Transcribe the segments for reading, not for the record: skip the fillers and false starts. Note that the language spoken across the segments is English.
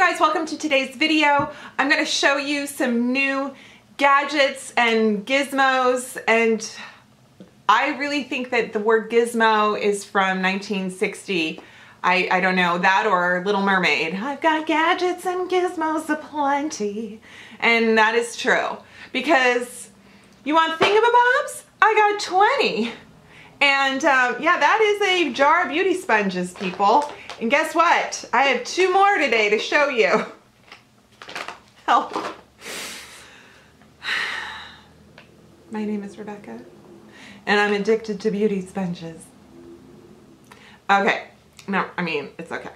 guys, welcome to today's video. I'm going to show you some new gadgets and gizmos, and I really think that the word gizmo is from 1960. I don't know, that or Little Mermaid. I've got gadgets and gizmos aplenty. And that is true, because you want thingamabobs? I got 20. And yeah, that is a jar of beauty sponges, people. And guess what? I have 2 more today to show you. Help. My name is Rebecca, and I'm addicted to beauty sponges. Okay, no, I mean, it's okay.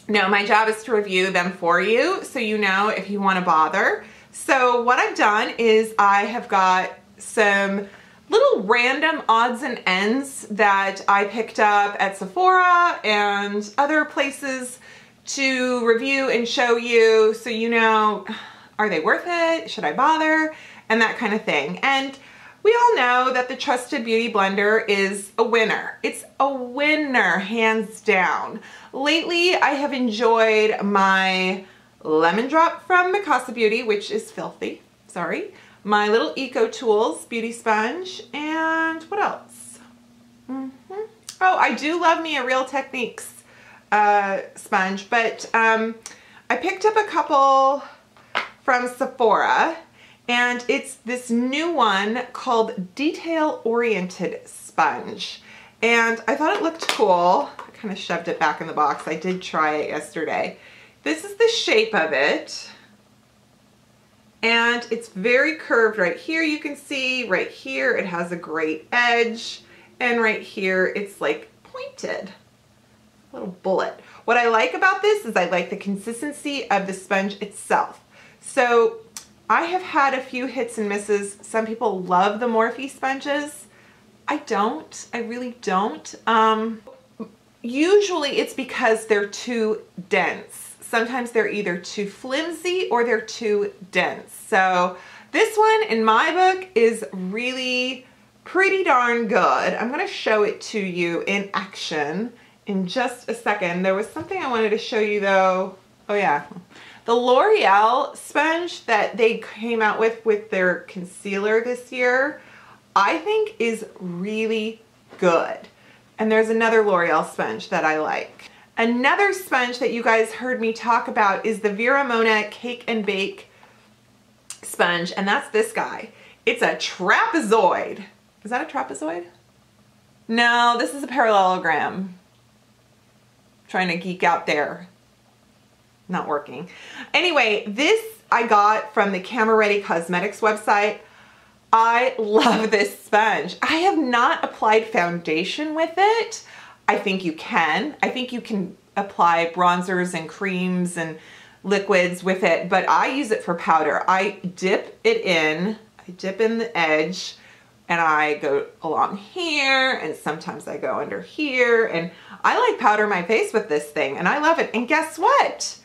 No, my job is to review them for you, so you know if you want to bother. So what I've done is I have got some little random odds and ends that I picked up at Sephora and other places to review and show you, so you know, are they worth it? Should I bother? And that kind of thing. And we all know that the Trusted Beauty Blender is a winner. It's a winner, hands down. Lately, I have enjoyed my Lemon Drop from Mikasa Beauty, which is filthy, sorry. My little Eco Tools beauty sponge, and what else? Oh, I do love me a Real Techniques sponge, but I picked up a couple from Sephora, and it's this new one called Detail Oriented Sponge, and I thought it looked cool. I kind of shoved it back in the box. I did try it yesterday. This is the shape of it. And it's very curved right here. You can see right here it has a great edge, and right here it's like pointed, a little bullet. What I like about this is I like the consistency of the sponge itself. So I have had a few hits and misses. Some people love the Morphe sponges. I don't, I really don't. Usually it's because they're too dense. Sometimes they're either too flimsy or they're too dense. So this one in my book is really pretty darn good. I'm gonna show it to you in action in just a second. There was something I wanted to show you though. Oh yeah, the L'Oreal sponge that they came out with their concealer this year, I think is really good. And there's another L'Oreal sponge that I like. Another sponge that you guys heard me talk about is the Vera Mona Cake and Bake sponge, and that's this guy. It's a trapezoid. Is that a trapezoid? No, this is a parallelogram. Trying to geek out there. Not working. Anyway, this I got from the Camera Ready Cosmetics website. I love this sponge. I have not applied foundation with it. I think you can. I think you can apply bronzers and creams and liquids with it, but I use it for powder. I dip it in, I dip in the edge, and I go along here, and sometimes I go under here, and I like powder my face with this thing, and I love it. And guess what?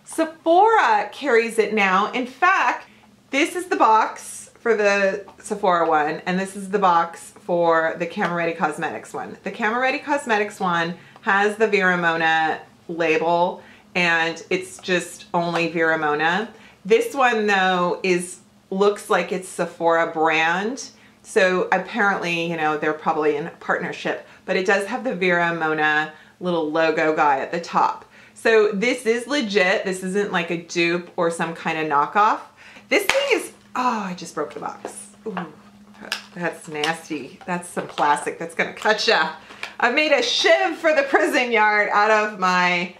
Sephora carries it now. In fact, this is the box for the Sephora one, and this is the box for the Camera Ready Cosmetics one. The Camera Ready Cosmetics one has the Vera Mona label, and it's just only Vera Mona. This one though looks like it's Sephora brand, so apparently, you know, they're probably in a partnership, but it does have the Vera Mona little logo guy at the top. So this is legit. This isn't like a dupe or some kind of knockoff. This thing is, oh, I just broke the box. Ooh. That's nasty. That's some plastic that's gonna cut ya. I've made a shiv for the prison yard out of my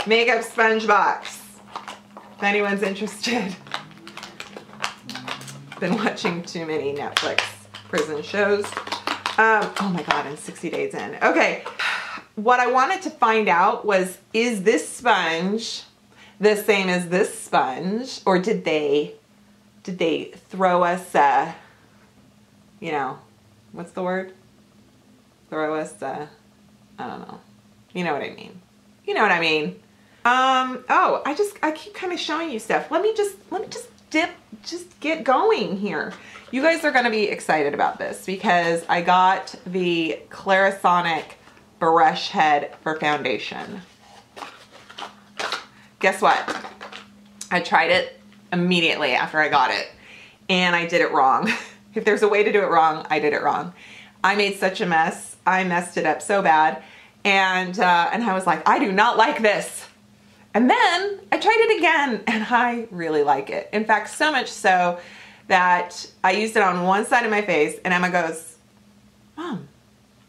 makeup sponge box. If anyone's interested. Been watching too many Netflix prison shows. Oh my God, I'm 60 days in. Okay, what I wanted to find out was, is this sponge the same as this sponge, or did they throw us you know, what's the word? Throw us, I don't know. You know what I mean. You know what I mean. Oh, I keep kind of showing you stuff. Let me just get going here. You guys are gonna be excited about this because I got the Clarisonic brush head for foundation. Guess what? I tried it immediately after I got it, and I did it wrong. If there's a way to do it wrong, I did it wrong. I made such a mess. I messed it up so bad. And I was like, I do not like this. And then I tried it again, and I really like it. In fact, so much so that I used it on one side of my face, and Emma goes, Mom,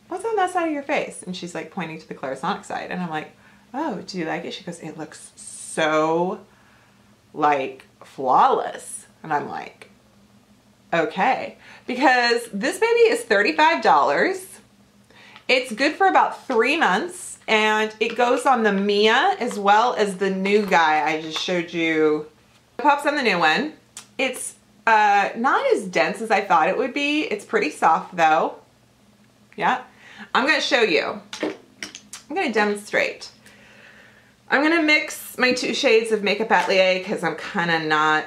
what's on that side of your face? And she's like pointing to the Clarisonic side. And I'm like, oh, do you like it? She goes, it looks so like flawless. And I'm like, okay. Because this baby is $35. It's good for about 3 months, and it goes on the Mia as well as the new guy I just showed you. It pops on the new one. It's not as dense as I thought it would be. It's pretty soft though. Yeah. I'm going to show you. I'm going to demonstrate. I'm going to mix my 2 shades of Makeup Atelier because I'm kind of not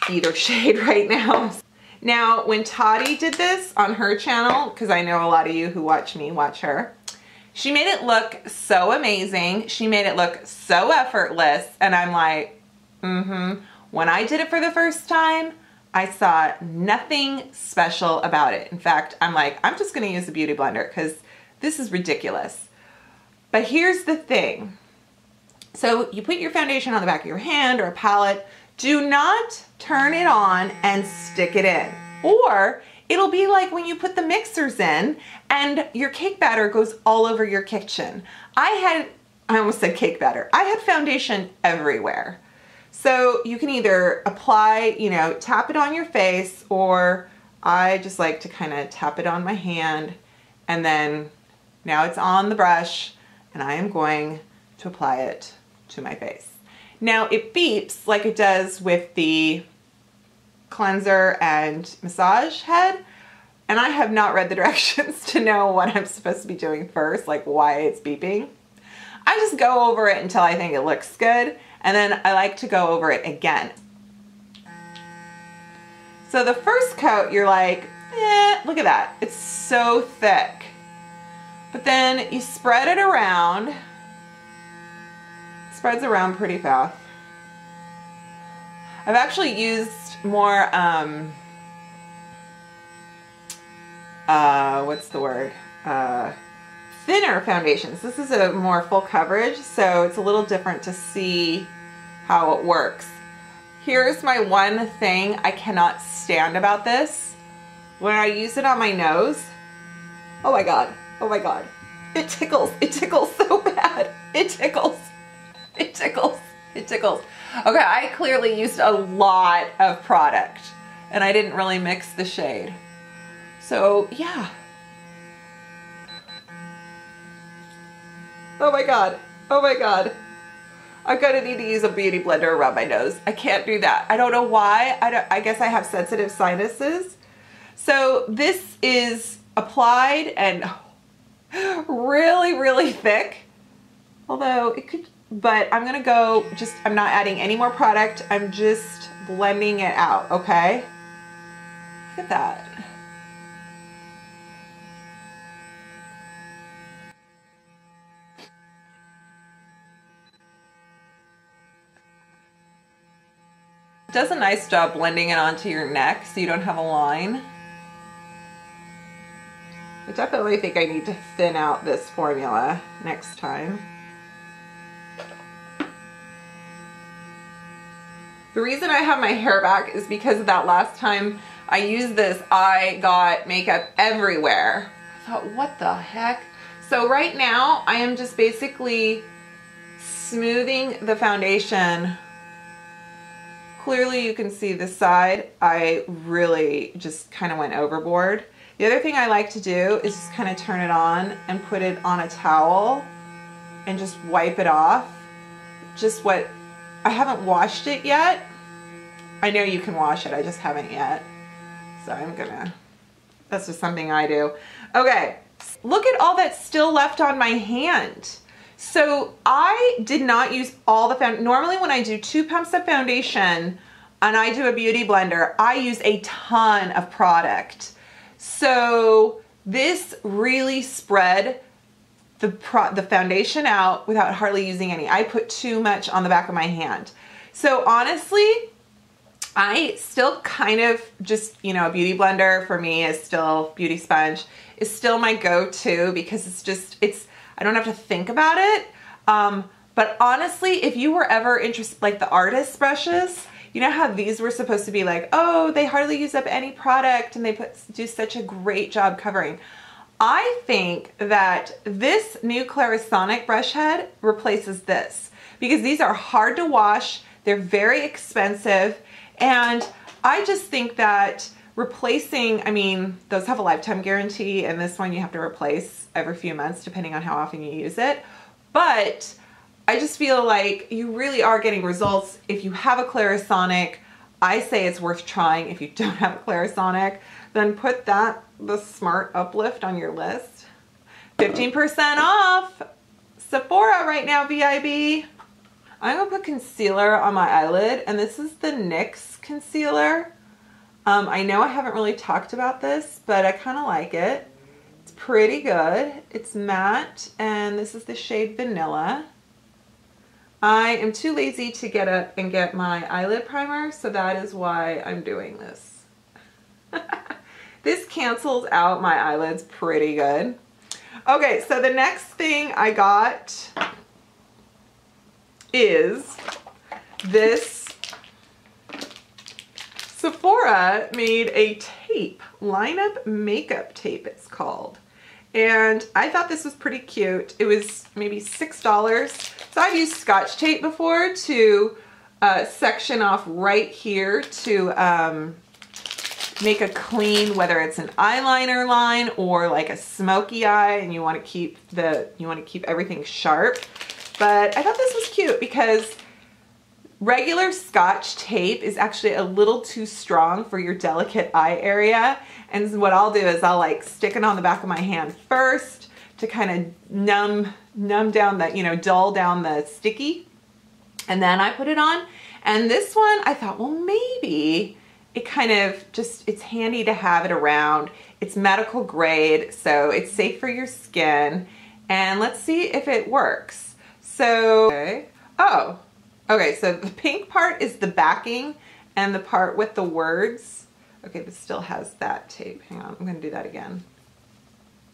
either shade right now. Now, when Toddy did this on her channel, because I know a lot of you who watch me watch her, she made it look so amazing. She made it look so effortless. And I'm like, When I did it for the first time, I saw nothing special about it. In fact, I'm like, I'm just going to use a beauty blender because this is ridiculous. But here's the thing. So you put your foundation on the back of your hand or a palette. Do not turn it on and stick it in, or it'll be like when you put the mixers in and your cake batter goes all over your kitchen. I almost said cake batter. I had foundation everywhere. So you can either apply, you know, tap it on your face, or I just like to kind of tap it on my hand, and then now it's on the brush and I am going to apply it to my face. Now it beeps like it does with the cleanser and massage head, and I have not read the directions to know what I'm supposed to be doing first, like why it's beeping. I just go over it until I think it looks good, and then I like to go over it again. So the first coat, you're like, look at that. It's so thick. But then you spread it around. Spreads around pretty fast. I've actually used more, what's the word? Thinner foundations. This is a more full coverage, so it's a little different to see how it works. Here's my one thing I cannot stand about this. When I use it on my nose, oh my God, it tickles so bad. It tickles. It tickles. It tickles. Okay, I clearly used a lot of product and I didn't really mix the shade. So yeah. Oh my God. Oh my God. I'm gonna need to use a beauty blender around my nose. I can't do that. I don't know why. I guess I have sensitive sinuses. So this is applied and really, really thick. Although it could, but I'm gonna go just, I'm not adding any more product. I'm just blending it out, okay? Look at that. It does a nice job blending it onto your neck so you don't have a line. I definitely think I need to thin out this formula next time. The reason I have my hair back is because of that last time I used this, I got makeup everywhere. I thought, what the heck? So right now I am just basically smoothing the foundation. Clearly you can see this side, I really just kind of went overboard. The other thing I like to do is just kind of turn it on and put it on a towel and just wipe it off. Just what, I haven't washed it yet. I know you can wash it, I just haven't yet. So I'm gonna, that's just something I do. Okay, look at all that's still left on my hand. So I did not use all the foundation. Normally when I do 2 pumps of foundation and I do a beauty blender, I use a ton of product. So this really spread the foundation out without hardly using any. I put too much on the back of my hand. So honestly, I still kind of just, you know, a beauty blender for me is still, beauty sponge is still my go-to because I don't have to think about it. But honestly, if you were ever interested, like the artist brushes, you know how these were supposed to be like, oh, they hardly use up any product and they do such a great job covering. I think that this new Clarisonic brush head replaces this because these are hard to wash, they're very expensive, and I just think that replacing, I mean, those have a lifetime guarantee, and this one you have to replace every few months depending on how often you use it. But I just feel like you really are getting results if you have a Clarisonic. I say it's worth trying. If you don't have a Clarisonic, then put the Smart Uplift on your list. 15% off Sephora right now, VIB. I'm gonna put concealer on my eyelid, and this is the NYX concealer. I know I haven't really talked about this, but I kind of like it. It's pretty good. It's matte, and this is the shade Vanilla. I am too lazy to get up and get my eyelid primer, so that is why I'm doing this. This cancels out my eyelids pretty good. Okay, so the next thing I got is this. Sephora made a tape, lineup makeup tape it's called. And I thought this was pretty cute. It was maybe $6. So I've used Scotch tape before to section off right here to make a clean, whether it's an eyeliner line or like a smoky eye and you want to keep everything sharp. But I thought this was cute because regular Scotch tape is actually a little too strong for your delicate eye area. And what I'll do is I'll like stick it on the back of my hand first to kind of numb down the, you know, dull down the sticky. And then I put it on. And this one, I thought, well, maybe it kind of just, it's handy to have it around. It's medical grade, so it's safe for your skin. And let's see if it works. So, okay. Oh, okay, so the pink part is the backing and the part with the words. Okay, this still has that tape. Hang on, I'm gonna do that again.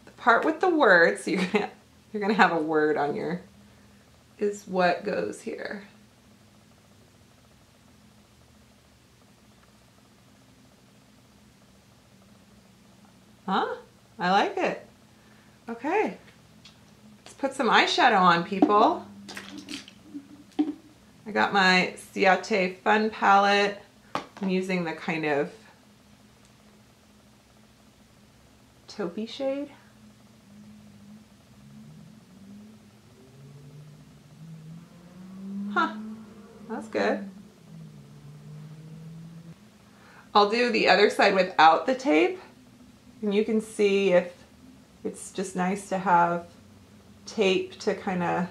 The part with the words, so you're gonna have a word on your, is what goes here. Huh? I like it. Okay. Let's put some eyeshadow on, people. I got my Ciate Fun palette. I'm using the kind of taupey shade. Huh, that's good. I'll do the other side without the tape. And you can see if it's just nice to have tape to kind of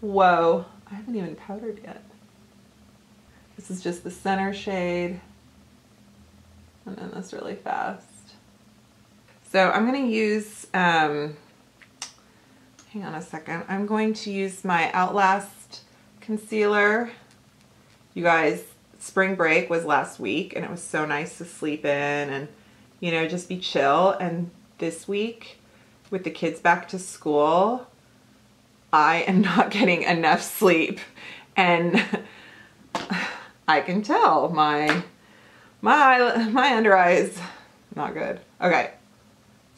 whoa, I haven't even powdered yet. This is just the center shade and then this really fast. So I'm going to use, hang on a second, I'm going to use my Outlast concealer. You guys, spring break was last week and it was so nice to sleep in and, you know, just be chill. And this week with the kids back to school, I am not getting enough sleep, and I can tell my under eye is not good. Okay,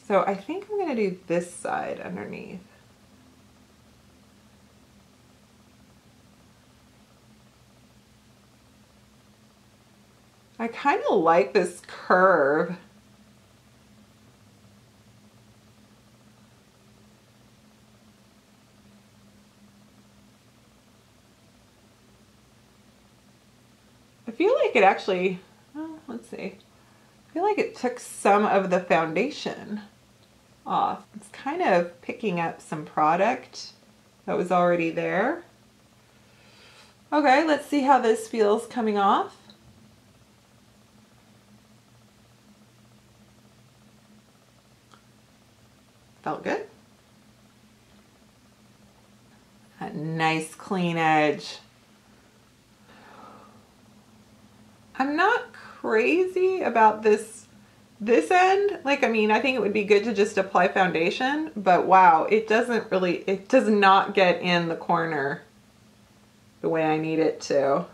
so I think I'm gonna do this side underneath. I kind of like this curve. I feel like it actually, well, let's see. I feel like it took some of the foundation off. It's kind of picking up some product that was already there. Okay, let's see how this feels coming off. Felt good. A nice clean edge. I'm not crazy about this end. Like, I mean, I think it would be good to just apply foundation, but wow, it does not get in the corner the way I need it to.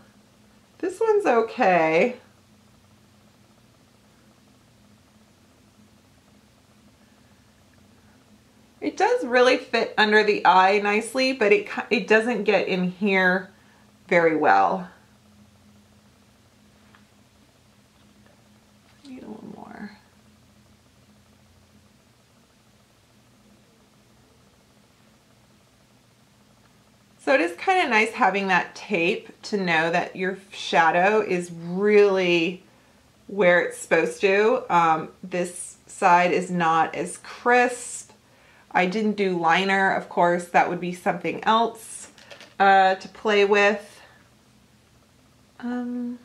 This one's okay. It does really fit under the eye nicely, but it doesn't get in here very well. Need a little more. So it is kind of nice having that tape to know that your shadow is really where it's supposed to. This side is not as crisp. I didn't do liner, of course. That would be something else to play with. Okay,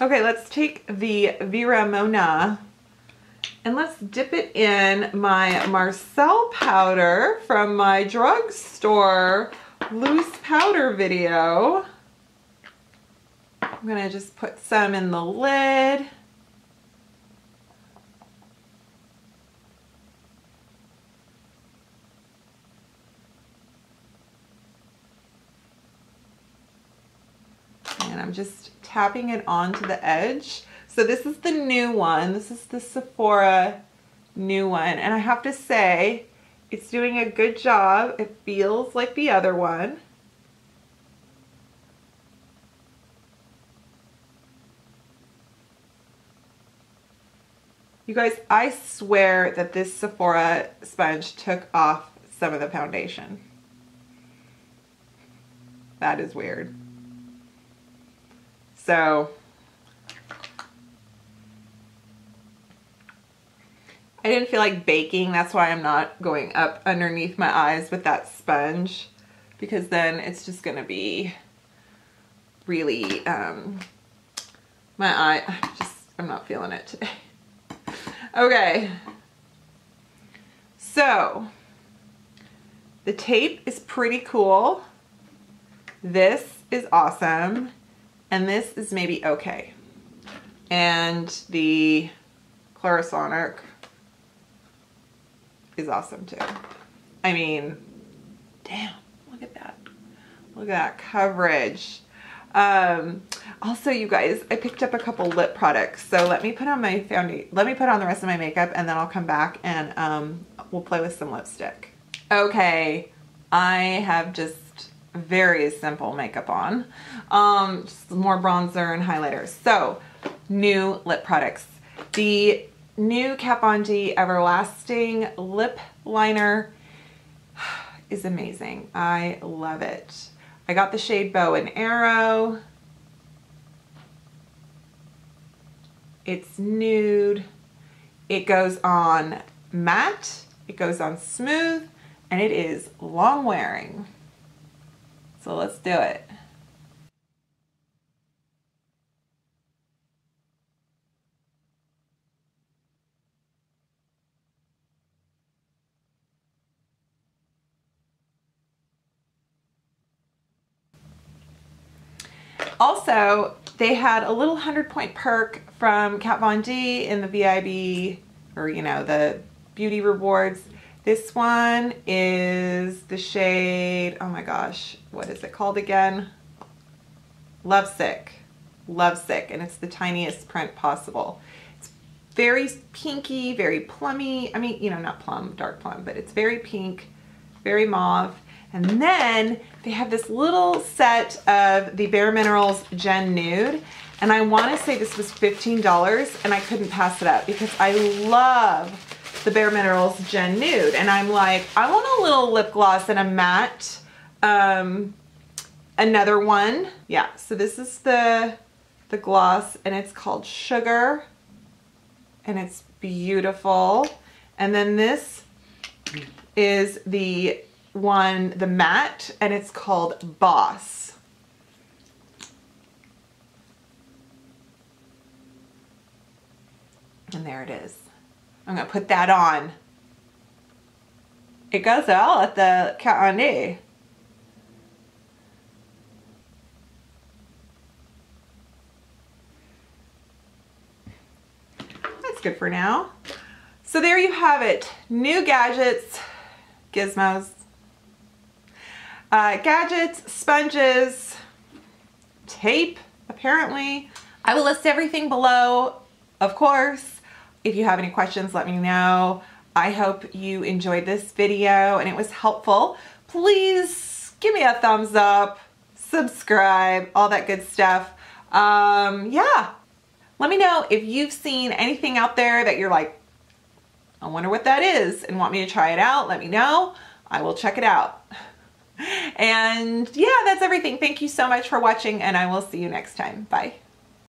let's take the Vera Mona and let's dip it in my Marcel powder from my drugstore loose powder video. I'm gonna just put some in the lid. And I'm just tapping it onto the edge. So this is the new one. This is the Sephora new one. And I have to say, it's doing a good job. It feels like the other one. You guys, I swear that this Sephora sponge took off some of the foundation. That is weird. So I didn't feel like baking. That's why I'm not going up underneath my eyes with that sponge, because then it's just gonna be really, my eye, I'm not feeling it today. Okay. So the tape is pretty cool. This is awesome. And this is maybe okay. And the Clarisonic is awesome too. I mean, damn, look at that. Look at that coverage. Also, you guys, I picked up a couple lip products. So let me put on my let me put on the rest of my makeup, and then I'll come back and we'll play with some lipstick. Okay, I have just very simple makeup on. Just more bronzer and highlighter. So, new lip products. The new Kat Von D Everlasting Lip Liner is amazing. I love it. I got the shade Bow and Arrow. It's nude. It goes on matte, it goes on smooth, and it is long wearing. So let's do it. Also, they had a little 100-point perk from Kat Von D in the VIB, or you know, the beauty rewards. This one is the shade, oh my gosh, what is it called again? Lovesick. Lovesick, and it's the tiniest print possible. It's very pinky, very plummy. I mean, you know, not plum, dark plum, but it's very pink, very mauve. And then they have this little set of the Bare Minerals Gen Nude. And I want to say this was $15, and I couldn't pass it up because I love the Bare Minerals Gen Nude. And I'm like, I want a little lip gloss and a matte. Another one. Yeah, so this is the gloss, and it's called Sugar. And it's beautiful. And then this is the one, the matte, and it's called Boss. And there it is. I'm gonna put that on. It goes well at the Kat Von D. That's good for now. So there you have it. New gadgets, gizmos, gadgets, sponges, tape, apparently. I will list everything below, of course. If you have any questions, let me know. I hope you enjoyed this video and it was helpful. Please give me a thumbs up, subscribe, all that good stuff. Yeah. Let me know if you've seen anything out there that you're like, I wonder what that is, and want me to try it out. Let me know. I will check it out. And yeah, that's everything. Thank you so much for watching, and I will see you next time. Bye.